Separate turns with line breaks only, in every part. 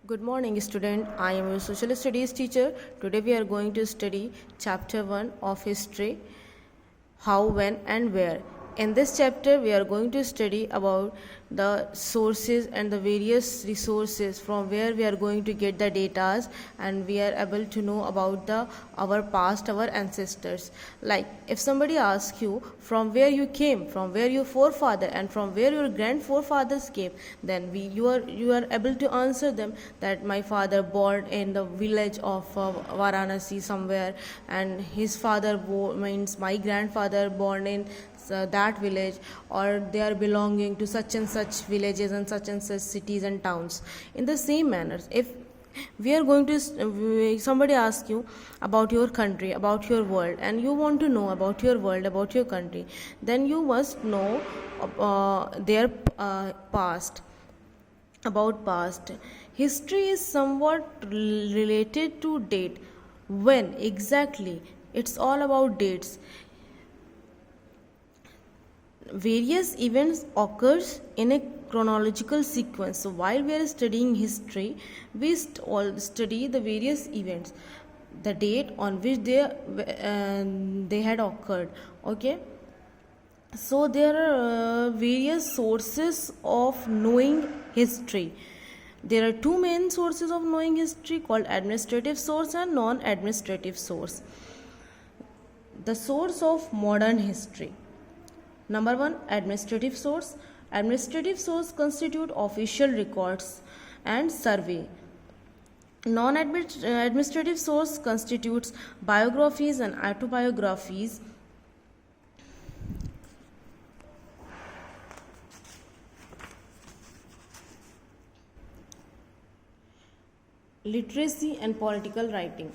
Good morning, student. I am your social studies teacher. Today we are going to study chapter 1 of history, how, when and where. In this chapter we are going to study about the sources and the various resources from where we are going to get the data, and we are able to know about our past, our ancestors. Like if somebody asks you from where you came, from where your forefather and from where your grand forefathers came, then you are able to answer them that my father born in the village of Varanasi somewhere, and his father means my grandfather born in that village, or they are belonging to such and such villages and such cities and towns. In the same manner, if we are going to somebody asks you about your country, about your world, and you want to know about your world, about your country, then you must know their past. About past history is somewhat related to date. When exactly? It's all about dates. Various events occurs in a chronological sequence. So while we are studying history, we all study the various events, the date on which they had occurred. Okay, so there are various sources of knowing history. There are two main sources of knowing history called administrative source and non-administrative source. The source of modern history. Number 1, administrative source. Administrative source constitute official records and survey. Non-administrative source constitutes biographies and autobiographies. Literacy and political writing.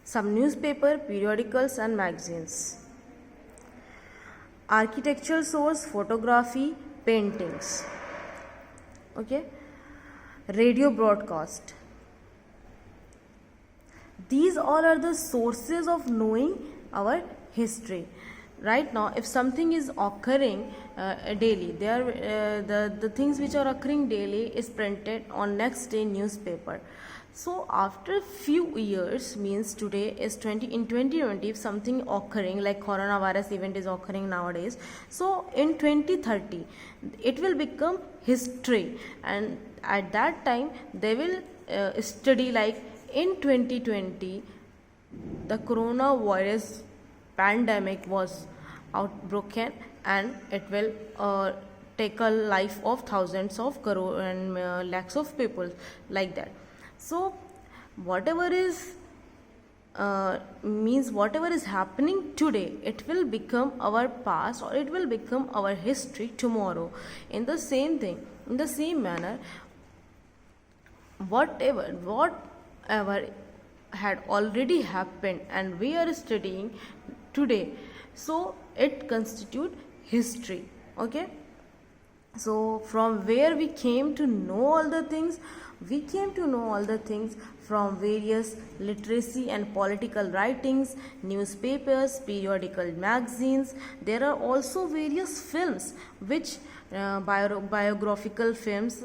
Some newspaper, periodicals and magazines. Architectural source, photography, paintings. Okay, radio broadcast. These all are the sources of knowing our history. Right now, if something is occurring daily, the things which are occurring daily is printed on next day newspaper. So after few years, means today is 2020, if something occurring like coronavirus event is occurring nowadays, so in 2030 it will become history, and at that time they will study like in 2020 the coronavirus pandemic was outbroken, and it will take a life of thousands of crore and lakhs of people, like that. So whatever is means whatever is happening today, it will become our past, or it will become our history tomorrow. In the same manner, whatever had already happened and we are studying today, so it constitute history. Okay, so from where we came to know all the things, from various literacy and political writings, newspapers, periodical magazines. There are also various films which biographical films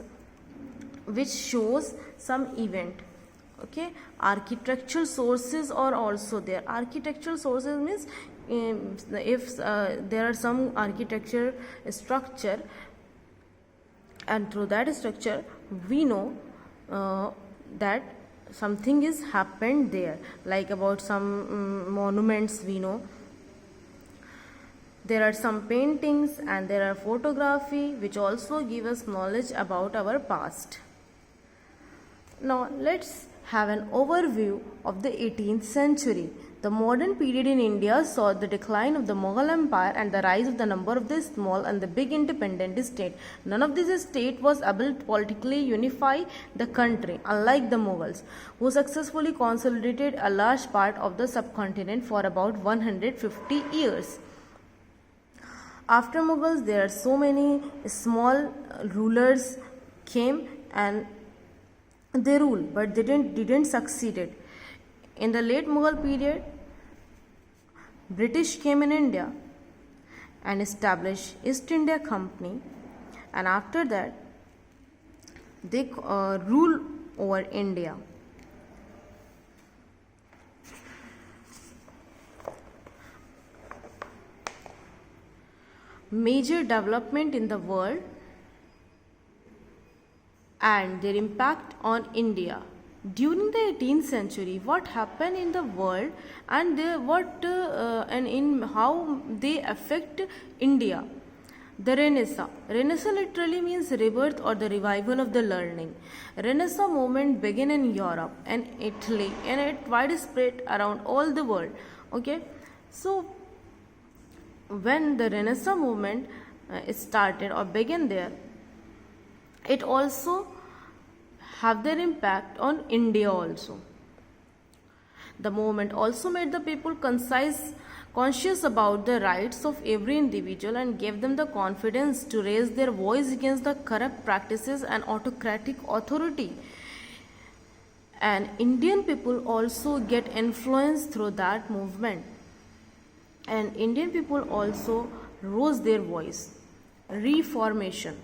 which shows some event. Okay, architectural sources are also there. Architectural sources means if there are some architecture structure, and through that structure we know that something is happened there, like about some monuments we know. There are some paintings and there are photography which also give us knowledge about our past. Now let's have an overview of the 18th century. The modern period in India saw the decline of the Mughal Empire and the rise of the number of the small and the big independent states. None of these states was able to politically unify the country, unlike the Mughals, who successfully consolidated a large part of the subcontinent for about 150 years. After Mughals, there are so many small rulers came and they ruled, but they didn't succeed. In the late Mughal period, British came in India and established East India Company, and after that they rule over India. Major development in the world and their impact on India. During the 18th century, what happened in the world and and in how they affect India? The Renaissance. Renaissance literally means rebirth or the revival of the learning. Renaissance movement began in Europe and Italy, and it widespread around all the world. Okay, so when the Renaissance movement started or began there, it also have their impact on India also. The movement also made the people conscious about the rights of every individual and gave them the confidence to raise their voice against the corrupt practices and autocratic authority. And Indian people also get influence through that movement. And Indian people also rose their voice. Reformation.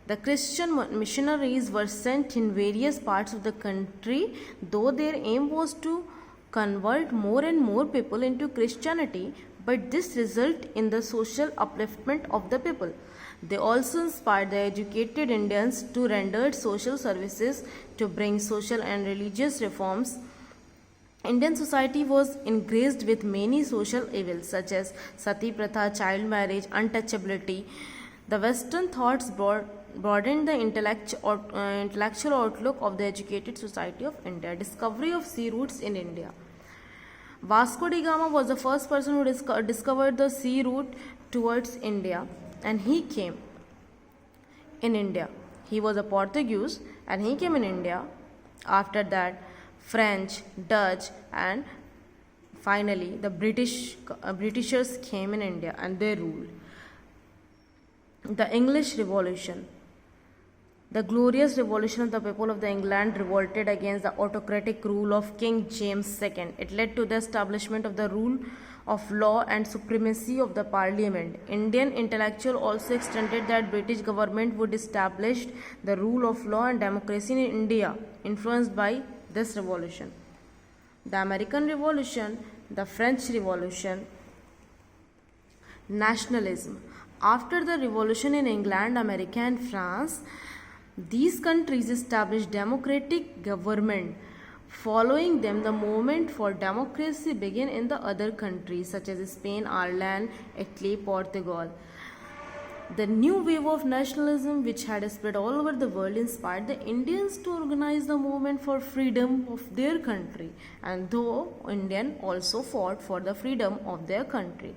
The Christian missionaries were sent in various parts of the country, though their aim was to convert more and more people into Christianity, but this resulted in the social upliftment of the people. They also inspired the educated Indians to render social services to bring social and religious reforms. Indian society was engraced with many social evils such as sati pratha, child marriage, untouchability. The Western thoughts broadened the intellectual outlook of the educated society of India. Discovery of sea routes in India. Vasco da Gama was the first person who discovered the sea route towards India, and he came in India. He was a Portuguese and he came in India. After that, French, Dutch, and finally the Britishers came in India and they ruled. The English Revolution. The glorious revolution of the people of England revolted against the autocratic rule of King James II. It led to the establishment of the rule of law and supremacy of the parliament. Indian intellectuals also extended that British government would establish the rule of law and democracy in India, influenced by this revolution. The American Revolution, the French Revolution, nationalism. After the revolution in England, America and France, these countries established democratic government. Following them, the movement for democracy began in the other countries such as Spain, Ireland, Italy, Portugal. The new wave of nationalism, which had spread all over the world, inspired the Indians to organize the movement for freedom of their country, and though Indians also fought for the freedom of their country.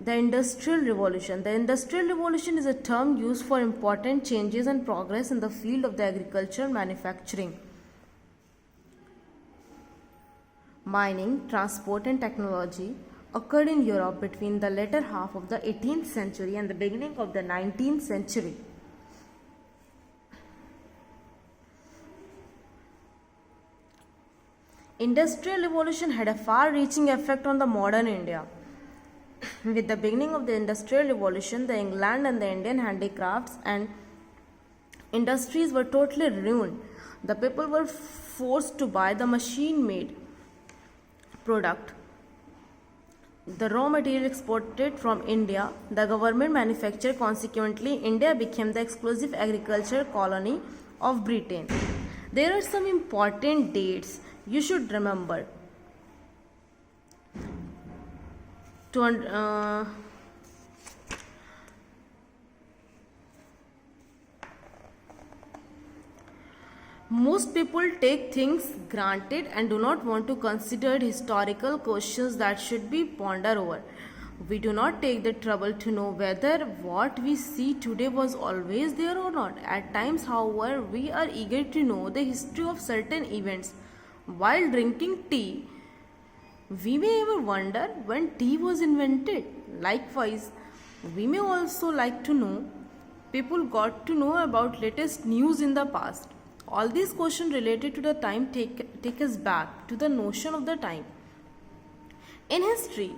The Industrial Revolution. The Industrial Revolution is a term used for important changes and progress in the field of the agriculture and manufacturing, mining, transport, and technology occurred in Europe between the latter half of the 18th century and the beginning of the 19th century. Industrial Revolution had a far-reaching effect on the modern India. With the beginning of the Industrial Revolution, the England and the Indian handicrafts and industries were totally ruined. The people were forced to buy the machine-made product. The raw material exported from India, the government manufactured. Consequently, India became the exclusive agriculture colony of Britain. There are some important dates you should remember. Most people take things granted and do not want to consider historical questions that should be pondered over. We do not take the trouble to know whether what we see today was always there or not. At times, however, we are eager to know the history of certain events. While drinking tea, we may ever wonder when tea was invented. Likewise, we may also like to know people got to know about latest news in the past. All these questions related to the time take us back to the notion of the time. In history,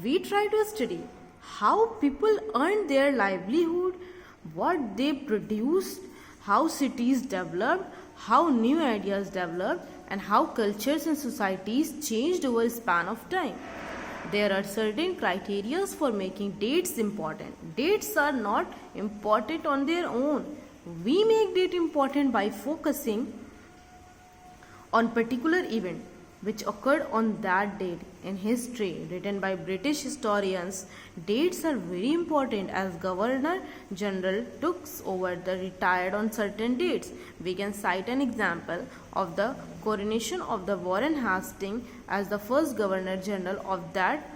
we try to study how people earned their livelihood, what they produced, how cities developed, how new ideas developed, and how cultures and societies changed over a span of time. There are certain criteria for making dates important. Dates are not important on their own. We make date important by focusing on particular event which occurred on that date. In history written by British historians, dates are very important as Governor General took over the retired on certain dates. We can cite an example of the coronation of the Warren Hastings as the first Governor General of that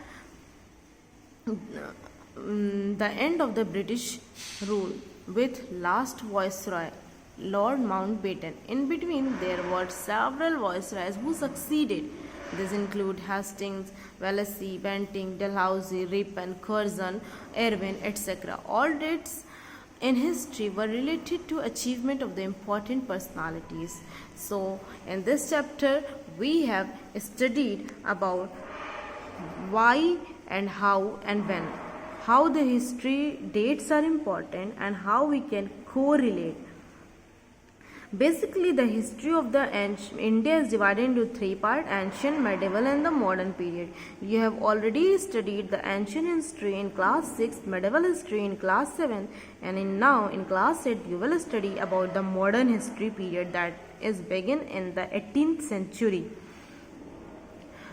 the end of the British rule with last Viceroy Lord Mountbatten. In between, there were several viceroys who succeeded. These include Hastings, Wellesley, Bentinck, Dalhousie, Ripon, Curzon, Irwin, etc. All dates in history were related to achievement of the important personalities. So, in this chapter, we have studied about why and how and when, how the history dates are important and how we can correlate. Basically, the history of the India is divided into three parts: ancient, medieval, and the modern period. You have already studied the ancient history in class 6, medieval history in class 7, and now in class 8 you will study about the modern history period that is begin in the 18th century.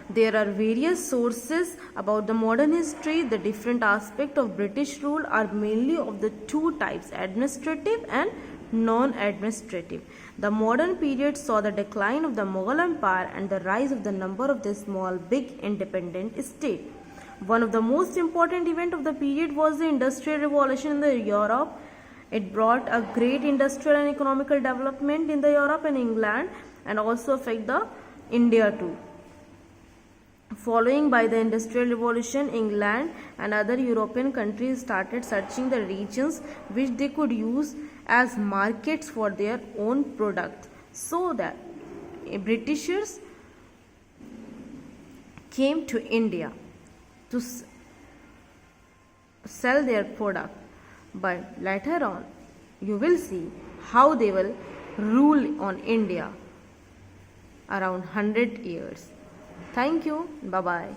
There are various sources about the modern history. The different aspects of British rule are mainly of the two types: administrative and non-administrative. The modern period saw the decline of the Mughal Empire and the rise of the number of the small, big independent states. One of the most important events of the period was the Industrial Revolution in the Europe. It brought a great industrial and economical development in the Europe and England, and also affect the India too. Following by the Industrial Revolution, England and other European countries started searching the regions which they could use as markets for their own products, so that Britishers came to India to sell their product. But later on, you will see how they will rule on India around 100 years. Thank you. Bye-bye.